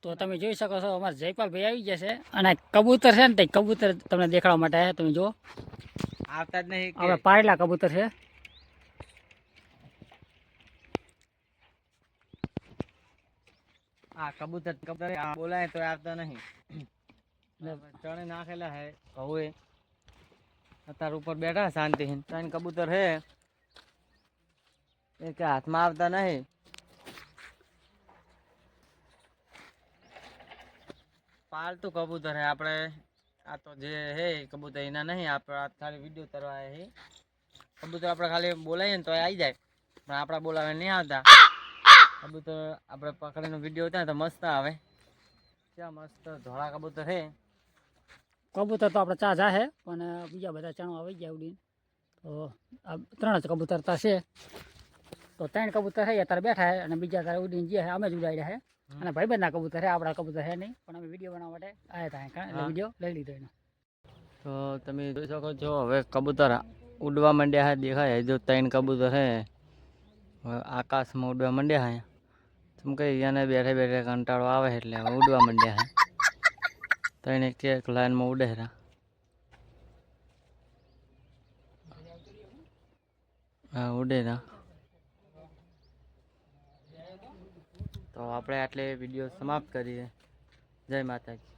તો તમે જોઈ શકો છો અમારા જયપાલભાઈ આવી ગયા છે અને કબૂતર છે ને તે કબૂતર તમને દેખાડવા માટે આવ્યા. તમે જો આવતા જ નહીં હવે પાડેલા કબૂતર છે. આ કબૂતર કબૂતર બોલાય તો આવતા નહીં. ચણે નાખેલા હે હવે અત્યારે ઉપર બેઠા શાંતિ ત્રણ કબૂતર હે એ કે હાથમાં આવતા નહીં. પાલતુ કબૂતર હે આપણે આ તો જે હે કબૂતર એના નહીં. આપણે ખાલી વિડીયો કરવા હે કબૂતર. આપણે ખાલી બોલાવીએ ને તો આવી જાય પણ આપણે બોલાવે નહીં આવતા. કબૂતર આપણે પકડીનો વિડીયો હતા તો મસ્ત આવે. ક્યાં મસ્ત ધોળા કબૂતર હે. કબૂતર તો આપણે ચા જાહે પણ બીજા બધા ચણો આવી ગયા ઉડીને. તો આ 3 જ કબૂતર તા છે. તો 3 કબૂતર છે અત્યારે બેઠા છે અને બીજા તારે ઉડીને ગયા છે. અમે જ ઉડાડ્યા છે અને ભાઈબંધના કબૂતર છે, આપણા કબૂતર છે નહીં. પણ અમે વિડીયો બનાવવા માટે આવ્યા હતા એટલે વિડીયો લઈ લીધો એનો. તો તમે જોઈ શકો છો હવે કબૂતર ઉડવા માંડ્યા હે. દેખાય જો 3 કબૂતર હે આકાશમાં ઉડવા માંડ્યા હે. તમે કઈ એને બેઠે બેઠે કંટાળો આવે એટલે હવે ઉડવા માંડ્યા હે. તો એને એક લાઈનમાં ઉડે છે. હા ઉડે ના. તો આપણે આટલે વિડીયો સમાપ્ત કરીએ. જય માતાજી.